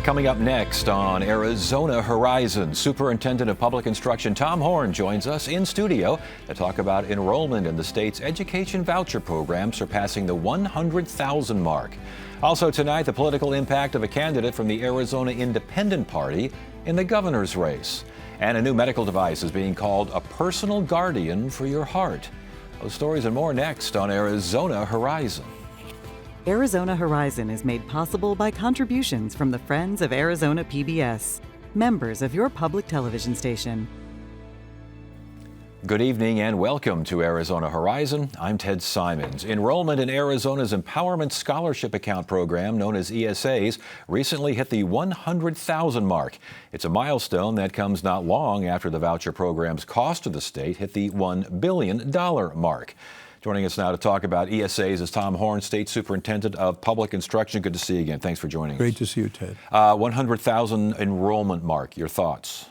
Coming up next on Arizona Horizon, Superintendent of Public Instruction Tom Horn joins us in studio to talk about enrollment in the state's education voucher program surpassing the 100,000 mark. Also tonight, the political impact of a candidate from the Arizona Independent Party in the governor's race. And a new medical device is being called a personal guardian for your heart. Those stories and more next on Arizona Horizon. Arizona Horizon is made possible by contributions from the Friends of Arizona PBS, members of your public television station. Good evening and welcome to Arizona Horizon. I'm Ted Simons. Enrollment in Arizona's Empowerment Scholarship Account program, known as ESAs, recently hit the 100,000 mark. It's a milestone that comes not long after the voucher program's cost to the state hit the $1 billion mark. Joining us now to talk about ESAs is Tom Horn, State Superintendent of Public Instruction. Good to see you again. Thanks for joining us. Great to see you, Ted. 100,000 enrollment mark. Your thoughts?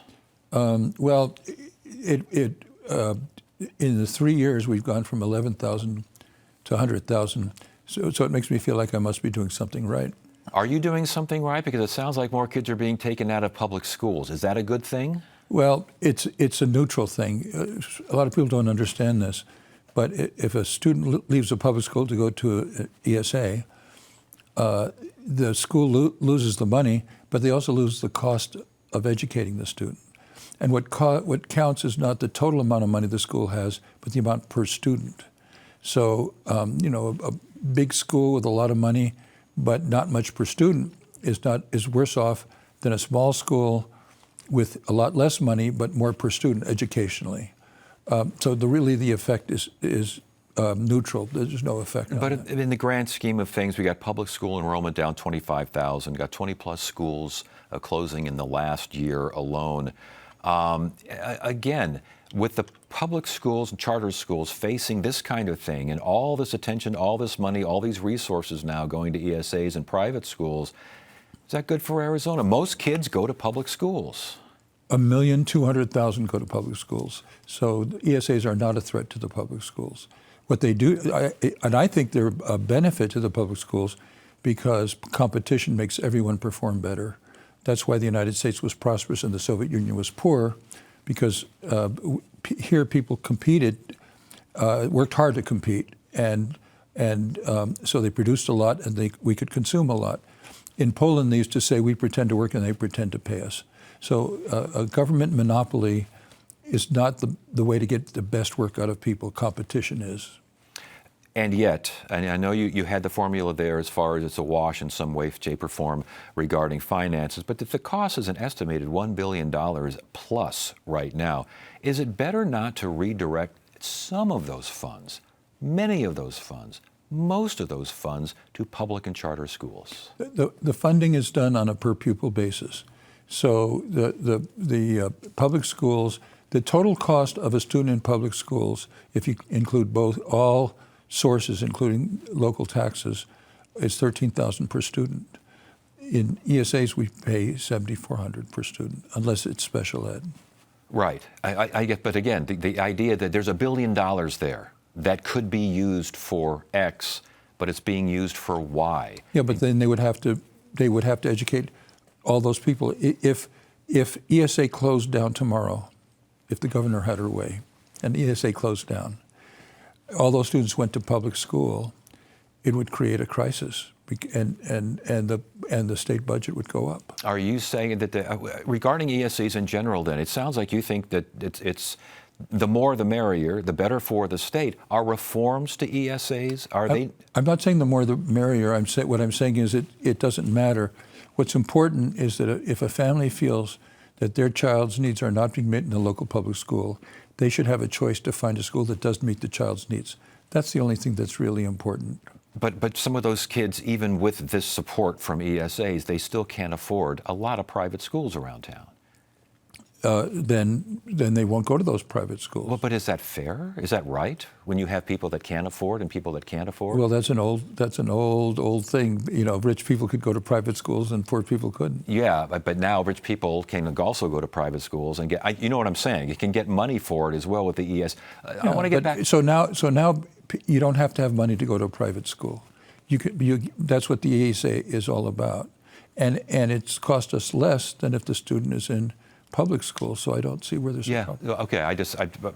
Well, in the 3 years, we've gone from 11,000 to 100,000. So it makes me feel like I must be doing something right. Are you doing something right? Because it sounds like more kids are being taken out of public schools. Is that a good thing? Well, it's a neutral thing. A lot of people don't understand this. But if a student leaves a public school to go to an ESA, the school loses the money, but they also lose the cost of educating the student. And what counts is not the total amount of money the school has, but the amount per student. So, a big school with a lot of money, but not much per student is worse off than a small school with a lot less money, but more per student educationally. So the effect is neutral. There's no effect on But that. In the grand scheme of things, we got public school enrollment down 25,000, got 20 plus schools closing in the last year alone. Again, with the public schools and charter schools facing this kind of thing and all this attention, all this money, all these resources now going to ESAs and private schools, is that good for Arizona? Most kids go to public schools. 1,200,000 go to public schools. So the ESAs are not a threat to the public schools. What they do, and I think they're a benefit to the public schools because competition makes everyone perform better. That's why the United States was prosperous and the Soviet Union was poor, because here people competed, worked hard to compete, and so they produced a lot and we could consume a lot. In Poland, they used to say, we pretend to work and they pretend to pay us. So a government monopoly is not the way to get the best work out of people. Competition is. And yet, and I know you had the formula there as far as it's a wash in some way, shape, or form regarding finances, but if the cost is an estimated $1 billion plus right now, is it better not to redirect some of those funds, many of those funds, most of those funds to public and charter schools? The funding is done on a per pupil basis. So the public schools, the total cost of a student in public schools, if you include all sources, including local taxes, is $13,000 per student. In ESAs, we pay $7,400 per student, unless it's special ed. Right. I get, but again, the idea that there's $1 billion there that could be used for X, but it's being used for Y. Yeah, but then they would have to educate all those people. If ESA closed down tomorrow, if the governor had her way, and ESA closed down, all those students went to public school, it would create a crisis, and the state budget would go up. Are you saying that regarding ESAs in general? Then it sounds like you think that it's the more the merrier, the better for the state. Are reforms to ESAs? I'm not saying the more the merrier. What I'm saying is it doesn't matter. What's important is that if a family feels that their child's needs are not being met in a local public school, they should have a choice to find a school that does meet the child's needs. That's the only thing that's really important. But some of those kids, even with this support from ESAs, they still can't afford a lot of private schools around town. Then they won't go to those private schools. Well, but is that fair? Is that right? When you have people that can afford and people that can't afford? Well, that's an old thing. You know, rich people could go to private schools and poor people couldn't. Yeah, but now rich people can also go to private schools and get. You know what I'm saying? You can get money for it as well with the ES. I want to get back. So now you don't have to have money to go to a private school. That's what the ESA is all about. and it's cost us less than if the student is in public school. So I don't see where there's a problem. Okay.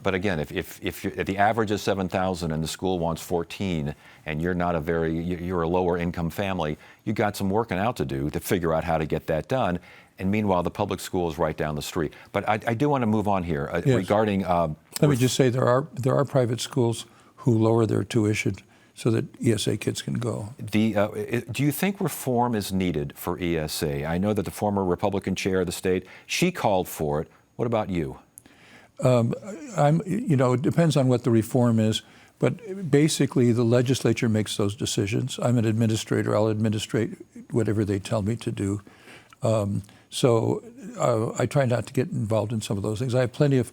But again, if the average is 7,000 and the school wants 14, and you're a lower income family, you got some working out to do to figure out how to get that done. And meanwhile, the public school is right down the street. But I do want to move on here regarding. Let me just say there are private schools who lower their tuition so that ESA kids can go. Do you think reform is needed for ESA? I know that the former Republican chair of the state, she called for it. What about you? It depends on what the reform is, but basically the legislature makes those decisions. I'm an administrator. I'll administrate whatever they tell me to do. So I try not to get involved in some of those things. I have plenty of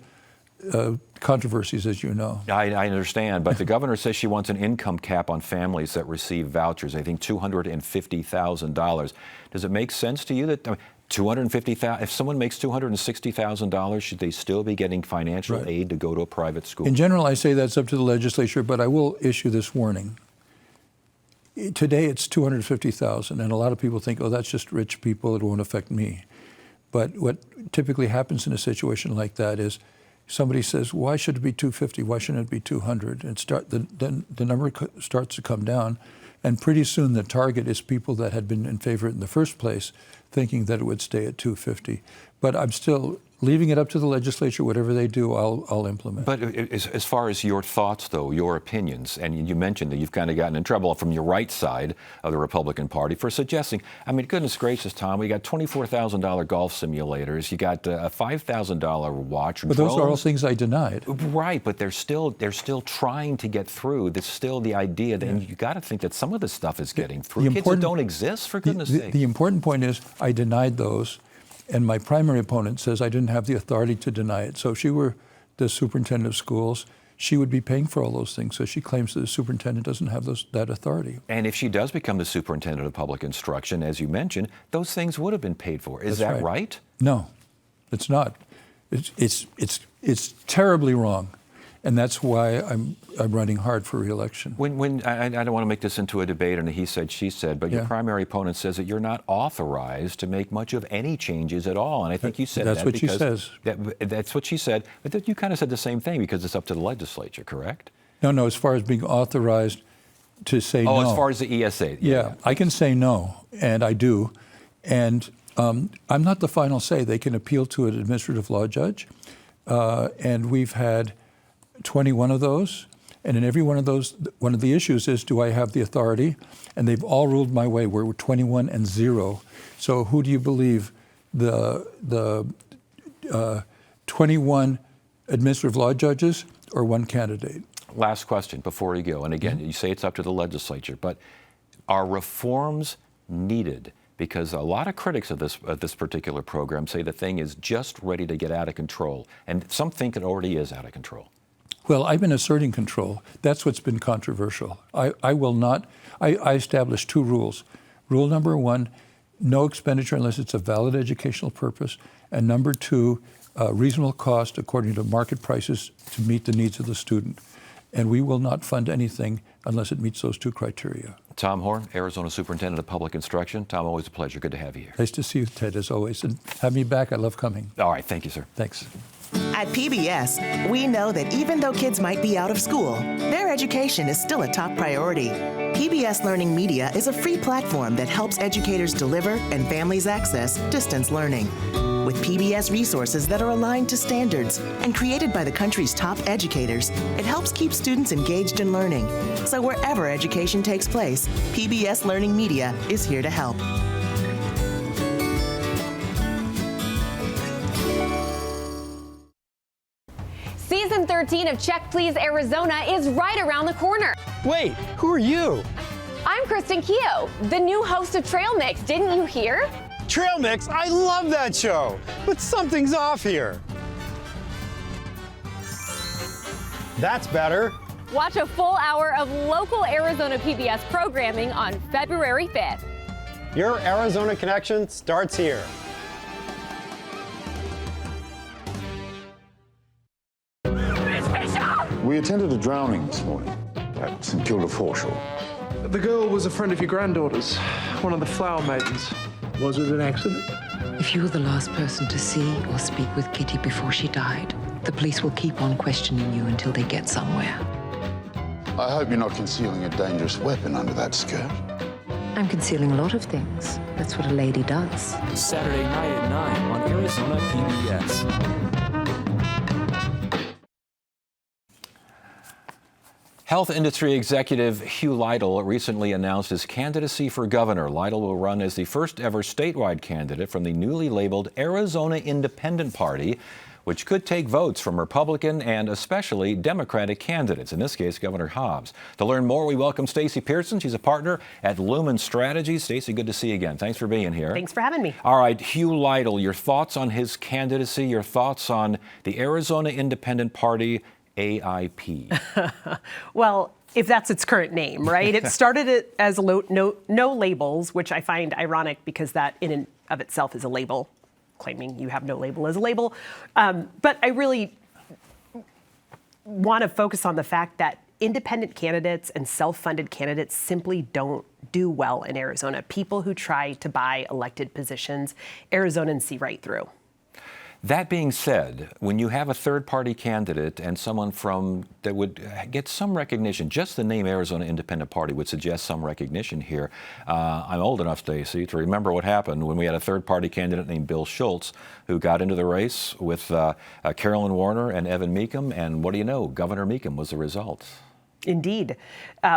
controversies, as you know. I understand, but the governor says she wants an income cap on families that receive vouchers. I think $250,000. Does it make sense to you that $250,000? If someone makes $260,000, should they still be getting financial aid to go to a private school? In general, I say that's up to the legislature, but I will issue this warning. Today, it's $250,000, and a lot of people think, oh, that's just rich people. It won't affect me. But what typically happens in a situation like that is somebody says, why should it be 250? Why shouldn't it be 200? And then the number starts to come down, and pretty soon the target is people that had been in favor in the first place, thinking that it would stay at 250. But I'm still leaving it up to the legislature. Whatever they do, I'll implement. But as far as your thoughts, though, your opinions, and you mentioned that you've kind of gotten in trouble from your right side of the Republican Party for suggesting, I mean, goodness gracious, Tom, we got $24,000 golf simulators, you got a $5,000 watch. But those are all things I denied. Right, but they're still trying to get through. There's still the idea that, and you got to think that some of this stuff is getting through. Kids that don't exist, for goodness sake. The important point is I denied those. And my primary opponent says I didn't have the authority to deny it. So if she were the superintendent of schools, she would be paying for all those things. So she claims that the superintendent doesn't have that authority. And if she does become the superintendent of public instruction, as you mentioned, those things would have been paid for. Is that right? No, it's not. It's terribly wrong. And that's why I'm running hard for re-election. When I don't want to make this into a debate and a he said, she said, but your primary opponent says that you're not authorized to make much of any changes at all. And I think you said that's what she says. That's what she said. But you kind of said the same thing because it's up to the legislature, correct? No, as far as being authorized to say no. Oh, as far as the ESA. Yeah, I can say no, and I do. And I'm not the final say. They can appeal to an administrative law judge. And we've had 21 of those, and in every one of those, one of the issues is, do I have the authority? And they've all ruled my way. We're 21-0. So who do you believe, the 21 administrative law judges or one candidate? Last question before you go. And again, you say it's up to the legislature, but are reforms needed? Because a lot of critics of this particular program say the thing is just ready to get out of control, and some think it already is out of control. Well, I've been asserting control. That's what's been controversial. I will not. I established two rules. Rule number one, no expenditure unless it's a valid educational purpose. And number two, reasonable cost according to market prices to meet the needs of the student. And we will not fund anything unless it meets those two criteria. Tom Horn, Arizona Superintendent of Public Instruction. Tom, always a pleasure. Good to have you here. Nice to see you, Ted, as always. And have me back. I love coming. All right. Thank you, sir. Thanks. At PBS, we know that even though kids might be out of school, their education is still a top priority. PBS Learning Media is a free platform that helps educators deliver and families access distance learning. With PBS resources that are aligned to standards and created by the country's top educators, it helps keep students engaged in learning. So wherever education takes place, PBS Learning Media is here to help. Season 13 of Check Please Arizona is right around the corner. Wait, who are you? I'm Kristen Keogh, the new host of Trail Mix. Didn't you hear? Trail Mix, I love that show, but something's off here. That's better. Watch a full hour of local Arizona PBS programming on February 5th. Your Arizona connection starts here. We attended a drowning this morning at St. Kilda Foreshore. The girl was a friend of your granddaughter's, one of the flower maidens. Was it an accident? If you were the last person to see or speak with Kitty before she died, the police will keep on questioning you until they get somewhere. I hope you're not concealing a dangerous weapon under that skirt. I'm concealing a lot of things. That's what a lady does. Saturday night at 9 on Arizona PBS. Health industry executive Hugh Lytle recently announced his candidacy for governor. Lytle will run as the first ever statewide candidate from the newly labeled Arizona Independent Party, which could take votes from Republican and especially Democratic candidates, in this case, Governor Hobbs. To learn more, we welcome Stacey Pearson. She's a partner at Lumen Strategies. Stacey, good to see you again. Thanks for being here. Thanks for having me. All right, Hugh Lytle, your thoughts on his candidacy, your thoughts on the Arizona Independent Party, AIP. Well, if that's its current name, right? It started as no labels, which I find ironic because that in and of itself is a label, claiming you have no label as a label. But I really want to focus on the fact that independent candidates and self-funded candidates simply don't do well in Arizona. People who try to buy elected positions, Arizonans see right through. That being said, when you have a third-party candidate and someone that would get some recognition, just the name Arizona Independent Party would suggest some recognition here. I'm old enough, Stacey, to remember what happened when we had a third-party candidate named Bill Schultz who got into the race with Carolyn Warner and Evan Mecham, and what do you know? Governor Mecham was the result. Indeed.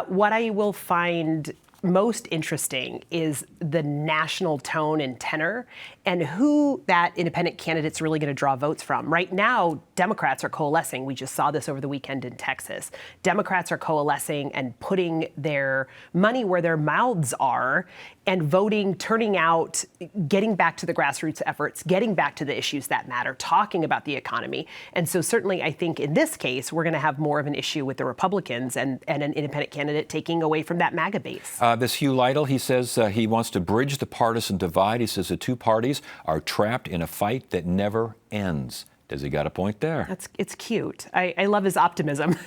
What I will find most interesting is the national tone and tenor and who that independent candidate's really going to draw votes from. Right now, Democrats are coalescing. We just saw this over the weekend in Texas. Democrats are coalescing and putting their money where their mouths are and voting, turning out, getting back to the grassroots efforts, getting back to the issues that matter, talking about the economy. And so certainly I think in this case, we're going to have more of an issue with the Republicans and an independent candidate taking away from that MAGA base. This Hugh Lytle, he says he wants to bridge the partisan divide. He says the two parties are trapped in a fight that never ends. Does he got a point there? It's cute. I love his optimism.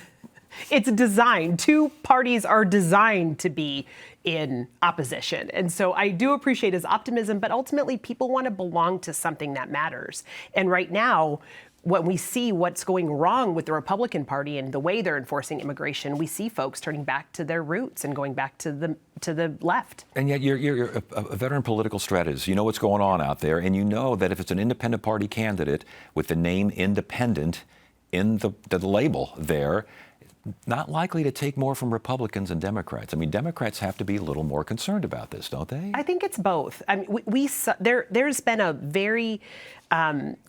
It's designed. Two parties are designed to be in opposition. And so I do appreciate his optimism, but ultimately people want to belong to something that matters. And right now, when we see what's going wrong with the Republican Party and the way they're enforcing immigration, we see folks turning back to their roots and going back to the left. And yet you're a veteran political strategist. You know what's going on out there, and you know that if it's an independent party candidate with the name independent in the label there, not likely to take more from Republicans and Democrats. I mean, Democrats have to be a little more concerned about this, don't they? I think it's both. I mean, there's been a very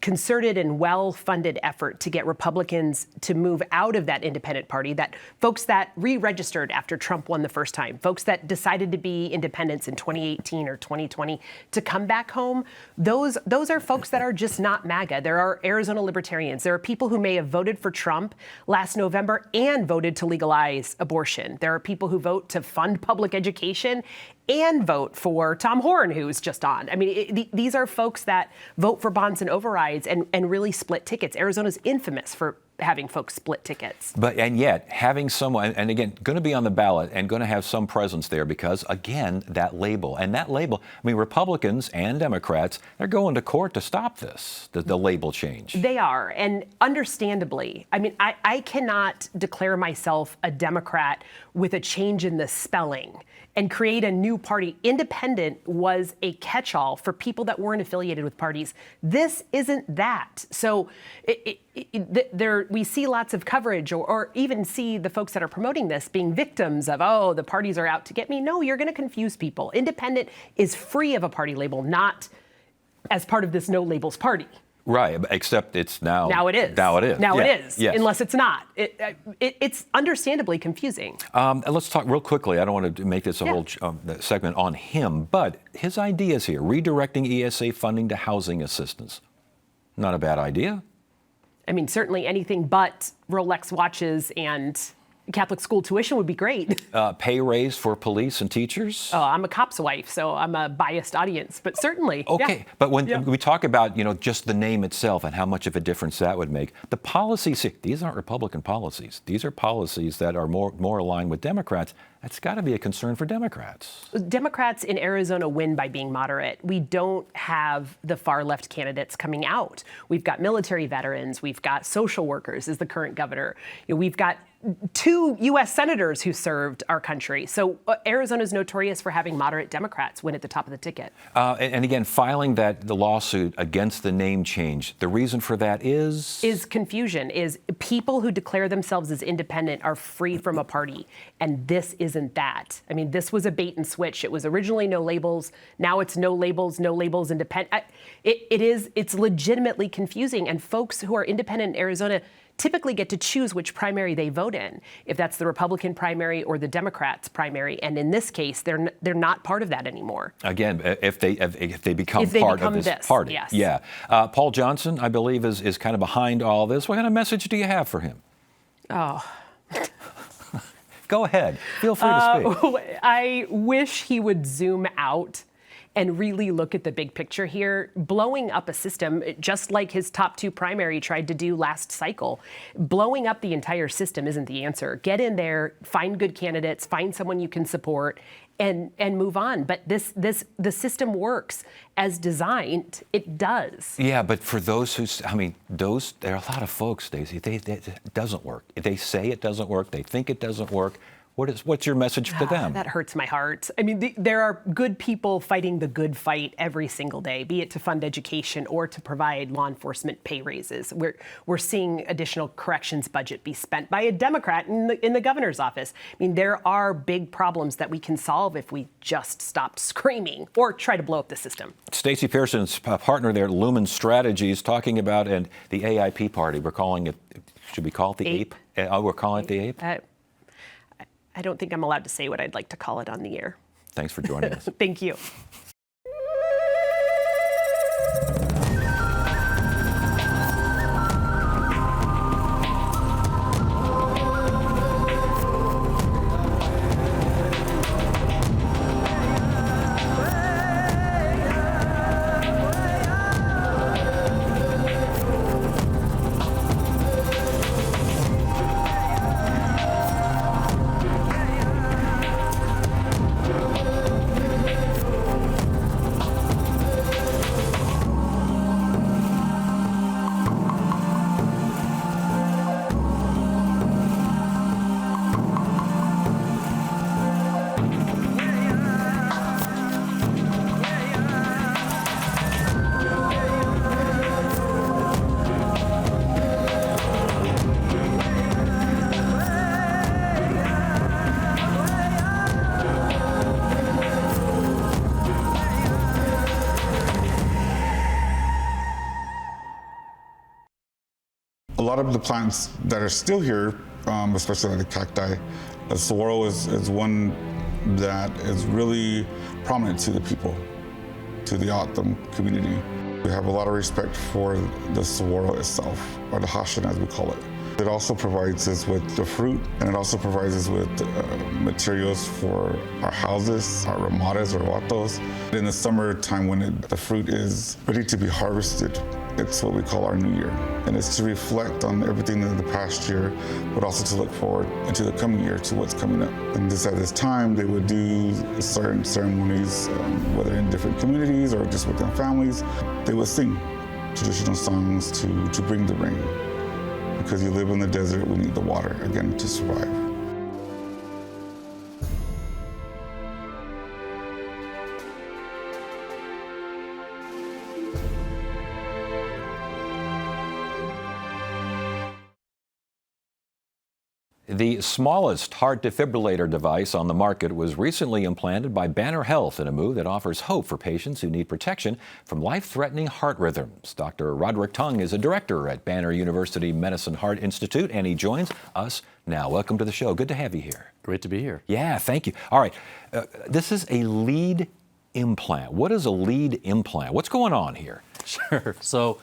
concerted and well-funded effort to get Republicans to move out of that independent party, that folks that re-registered after Trump won the first time, folks that decided to be independents in 2018 or 2020 to come back home, those are folks that are just not MAGA. There are Arizona libertarians. There are people who may have voted for Trump last November and voted to legalize abortion. There are people who vote to fund public education and vote for Tom Horne, who's just on. I mean, these are folks that vote for bonds and overrides and really split tickets. Arizona's infamous for having folks split tickets. And yet, having someone, and again, going to be on the ballot and going to have some presence there because, again, that label. And that label, I mean, Republicans and Democrats, they're going to court to stop this, the label change. They are, and understandably. I mean, I cannot declare myself a Democrat with a change in the spelling and create a new party. Independent was a catch-all for people that weren't affiliated with parties. This isn't that. So we see lots of coverage or even see the folks that are promoting this being victims of, oh, the parties are out to get me. No, you're going to confuse people. Independent is free of a party label, not as part of this no labels party. Right, except it's now. Now it is. Now it is. Now yeah. it is, yes. Unless it's not. It's understandably confusing. Let's talk real quickly. I don't want to make this a whole segment on him, but his ideas here, redirecting ESA funding to housing assistance. Not a bad idea. I mean, certainly anything but Rolex watches and Catholic school tuition would be great. Pay raise for police and teachers? Oh, I'm a cop's wife, so I'm a biased audience, but certainly. Okay, yeah. but when we talk about, just the name itself and how much of a difference that would make, the policies, these aren't Republican policies. These are policies that are more aligned with Democrats. That's got to be a concern for Democrats. Democrats in Arizona win by being moderate. We don't have the far left candidates coming out. We've got military veterans. We've got social workers as the current governor. We've got 2 U.S. senators who served our country. So Arizona is notorious for having moderate Democrats win at the top of the ticket. And again, filing the lawsuit against the name change, the reason for that is confusion, is people who declare themselves as independent are free from a party. And this isn't that. I mean, this was a bait and switch. It was originally no labels. Now it's no labels, independent. It's legitimately confusing. And folks who are independent in Arizona typically get to choose which primary they vote in, if that's the Republican primary or the Democrats primary. And in this case, they're not part of that anymore. Again, if they become part of this party. Yes. Yeah. Paul Johnson, I believe, is kind of behind all this. What kind of message do you have for him? Oh. Go ahead. Feel free to speak. I wish he would zoom out and really look at the big picture here. Blowing up a system, just like his top 2 primary tried to do last cycle, blowing up the entire system isn't the answer. Get in there, find good candidates, find someone you can support, and move on. But the system works as designed. It does. Yeah, but for those there are a lot of folks, Stacey, it doesn't work. They say it doesn't work. They think it doesn't work. What's your message to them? That hurts my heart. I mean, there are good people fighting the good fight every single day, be it to fund education or to provide law enforcement pay raises. We're seeing additional corrections budget be spent by a Democrat in the governor's office. I mean, there are big problems that we can solve if we just stopped screaming or try to blow up the system. Stacey Pearson's partner there, Lumen Strategies, talking about the AIP party. We're calling it, should we call it the APE? We're calling it the APE? I don't think I'm allowed to say what I'd like to call it on the air. Thanks for joining us. Thank you. A lot of the plants that are still here, especially like the cacti, the saguaro is one that is really prominent to the people, to the O'odham community. We have a lot of respect for the saguaro itself, or the hashan as we call it. It also provides us with the fruit, and it also provides us with materials for our houses, our ramadas or watos. In the summertime when the fruit is ready to be harvested, it's what we call our new year. And it's to reflect on everything in the past year, but also to look forward into the coming year to what's coming up. And at this time, they would do certain ceremonies, whether in different communities or just within families. They would sing traditional songs to bring the rain. Because you live in the desert, we need the water, again, to survive. The smallest heart defibrillator device on the market was recently implanted by Banner Health in a move that offers hope for patients who need protection from life-threatening heart rhythms. Dr. Roderick Tung is a director at Banner University Medicine Heart Institute, and he joins us now. Welcome to the show. Good to have you here. Great to be here. Yeah, thank you. All right, this is a lead implant. What is a lead implant? What's going on here? Sure. So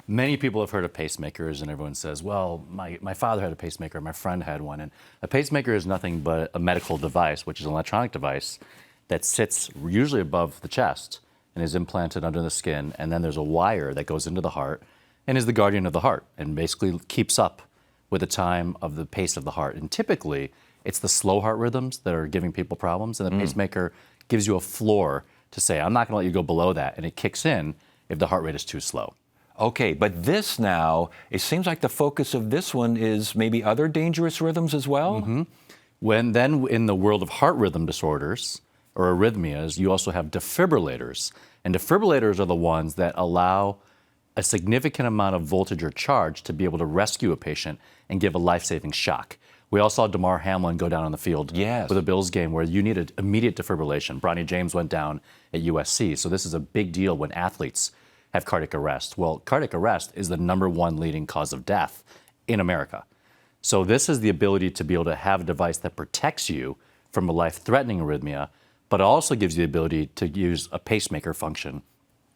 Many people have heard of pacemakers, and everyone says, well, my father had a pacemaker, my friend had one. And a pacemaker is nothing but a medical device, which is an electronic device that sits usually above the chest and is implanted under the skin. And then there's a wire that goes into the heart and is the guardian of the heart and basically keeps up with the time of the pace of the heart. And typically, it's the slow heart rhythms that are giving people problems. And the pacemaker gives you a floor to say, I'm not going to let you go below that. And it kicks in if the heart rate is too slow. Okay, but this now, it seems like the focus of this one is maybe other dangerous rhythms as well? When then in the world of heart rhythm disorders or arrhythmias, you also have defibrillators. And defibrillators are the ones that allow a significant amount of voltage or charge to be able to rescue a patient and give a life-saving shock. We all saw Damar Hamlin go down on the field with a Bills game where you needed immediate defibrillation. Bronny James went down at USC. So this is a big deal when athletes have cardiac arrest. Well, cardiac arrest is the #1 leading cause of death in America. So this is the ability to be able to have a device that protects you from a life-threatening arrhythmia, but also gives you the ability to use a pacemaker function.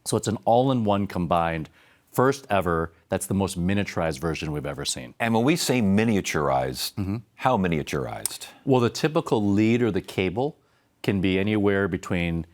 So it's an all-in-one combined, first ever, that's the most miniaturized version we've ever seen. And when we say miniaturized, how miniaturized? Well, the typical lead or the cable can be anywhere between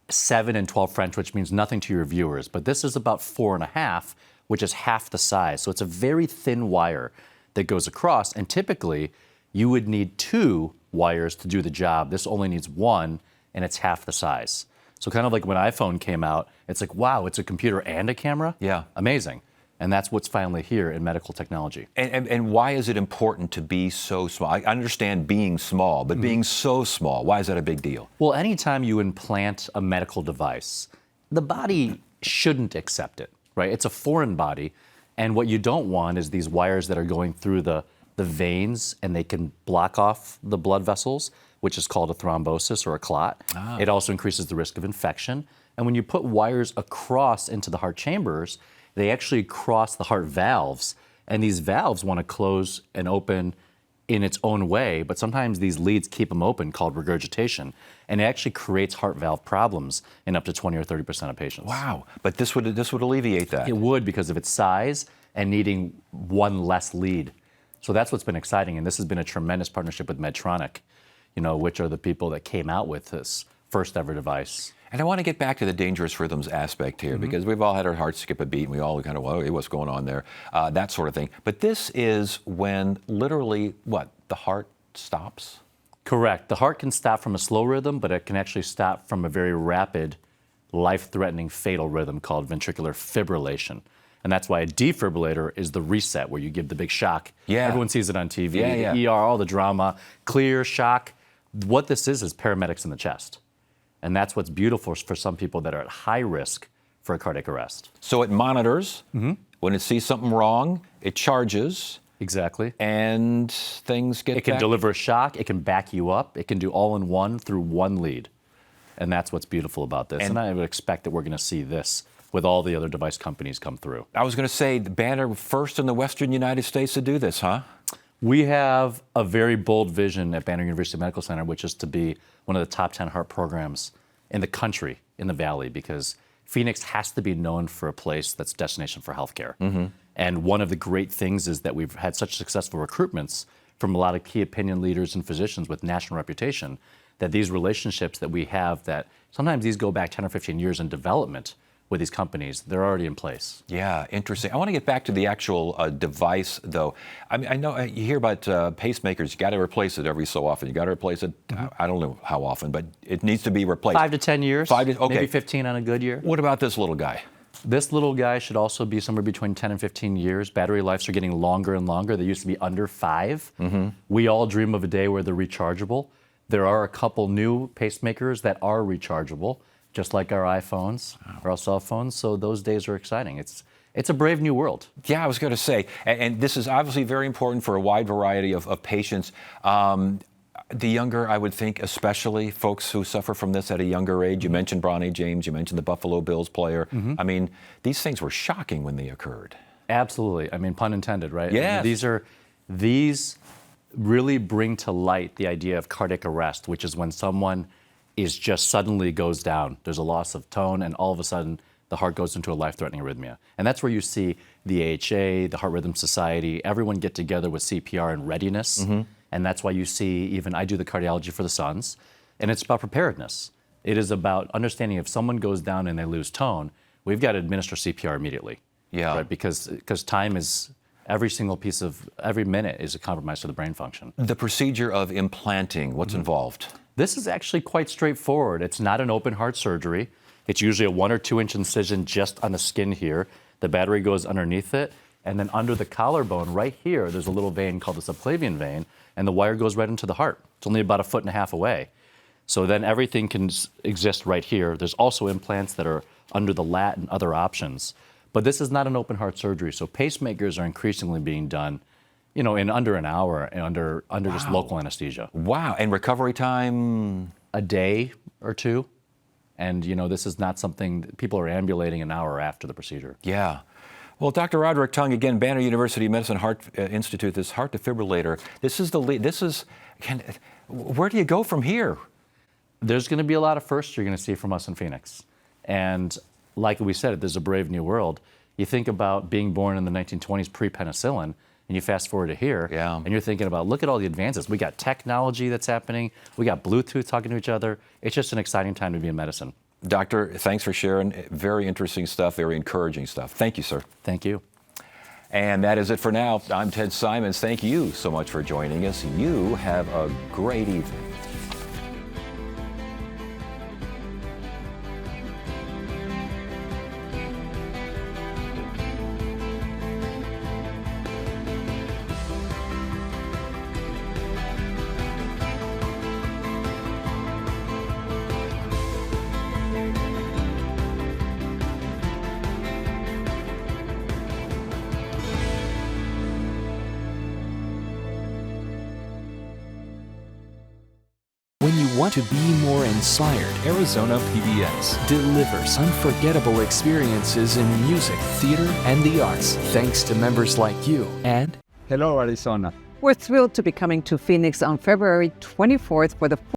7 and 12 French, which means nothing to your viewers. But this is about 4.5, which is half the size. So it's a very thin wire that goes across. And typically, you would need 2 wires to do the job. This only needs 1, and it's half the size. So kind of like when iPhone came out, it's like, wow, it's a computer and a camera? Yeah. Amazing. And that's what's finally here in medical technology. And why is it important to be so small? I understand being small, but being so small, why is that a big deal? Well, anytime you implant a medical device, the body shouldn't accept it, right? It's a foreign body. And what you don't want is these wires that are going through the veins and they can block off the blood vessels, which is called a thrombosis or a clot. It also increases the risk of infection. And when you put wires across into the heart chambers, they actually cross the heart valves, and these valves want to close and open in its own way, but sometimes these leads keep them open, called regurgitation, and it actually creates heart valve problems in up to 20 or 30% of patients. Wow, but this would alleviate that. It would, because of its size and needing 1 less lead. So that's what's been exciting, and this has been a tremendous partnership with Medtronic, which are the people that came out with this first ever device. And I want to get back to the dangerous rhythms aspect here, because we've all had our hearts skip a beat and we all kind of, well, hey, what's going on there? That sort of thing. But this is when literally, the heart stops? Correct. The heart can stop from a slow rhythm, but it can actually stop from a very rapid, life-threatening, fatal rhythm called ventricular fibrillation. And that's why a defibrillator is the reset, where you give the big shock. Yeah. Everyone sees it on TV, the ER, all the drama, clear, shock. What this is paramedics in the chest. And that's what's beautiful for some people that are at high risk for a cardiac arrest. So it monitors. When it sees something wrong, it charges. Exactly. And things get It can back. deliver a shock. It can back you up. It can do all in one through 1 lead. And that's what's beautiful about this. And I would expect that we're going to see this with all the other device companies come through. I was going to say, Banner first in the Western United States to do this, huh? We have a very bold vision at Banner University Medical Center, which is to be one of the top 10 heart programs in the country, in the Valley, because Phoenix has to be known for a place that's a destination for healthcare. And one of the great things is that we've had such successful recruitments from a lot of key opinion leaders and physicians with national reputation, that these relationships that we have, that sometimes these go back 10 or 15 years in development with these companies, they're already in place. Yeah, interesting. I want to get back to the actual device, though. I mean, I know you hear about pacemakers. You got to replace it every so often. You got to replace it. I don't know how often, but it needs to be replaced. 5 to 10 years. Okay. Maybe 15 on a good year. What about this little guy? This little guy should also be somewhere between 10 and 15 years. Battery lives are getting longer and longer. They used to be under 5. We all dream of a day where they're rechargeable. There are a couple new pacemakers that are rechargeable, just like our iPhones or our cell phones. So those days are exciting. It's a brave new world. Yeah, I was going to say, and this is obviously very important for a wide variety of patients. The younger, I would think, especially folks who suffer from this at a younger age. You mentioned Bronny James. You mentioned the Buffalo Bills player. I mean, these things were shocking when they occurred. Absolutely. I mean, pun intended, right? Yes. I mean, these really bring to light the idea of cardiac arrest, which is when someone is just suddenly goes down. There's a loss of tone, and all of a sudden the heart goes into a life-threatening arrhythmia. And that's where you see the AHA, the Heart Rhythm Society, everyone get together with CPR and readiness. And that's why you see, even I do the cardiology for the Suns, and it's about preparedness. It is about understanding if someone goes down and they lose tone, we've got to administer CPR immediately. Yeah. Right? Because time is, every minute is a compromise to the brain function. The procedure of implanting, what's involved? This is actually quite straightforward. It's not an open heart surgery. It's usually a 1 or 2 inch incision just on the skin here. The battery goes underneath it, and then under the collarbone right here, there's a little vein called the subclavian vein, and the wire goes right into the heart. It's only about 1.5 feet away. So then everything can exist right here. There's also implants that are under the lat and other options. But this is not an open heart surgery, so pacemakers are increasingly being done, in under an hour, under just local anesthesia. Wow, and recovery time? A day or two. And, this is not something that people are ambulating an hour after the procedure. Yeah. Well, Dr. Roderick Tung, again, Banner University Medicine Heart Institute, this heart defibrillator, where do you go from here? There's going to be a lot of firsts you're going to see from us in Phoenix. And like we said, there's a brave new world. You think about being born in the 1920s pre-penicillin, and you fast forward to here, and you're thinking about, look at all the advances. We got technology that's happening. We got Bluetooth talking to each other. It's just an exciting time to be in medicine. Doctor, thanks for sharing. Very interesting stuff, very encouraging stuff. Thank you, sir. Thank you. And that is it for now. I'm Ted Simons. Thank you so much for joining us. You have a great evening. When you want to be more inspired, Arizona PBS delivers unforgettable experiences in music, theater, and the arts, thanks to members like you. And hello, Arizona. We're thrilled to be coming to Phoenix on February 24th for the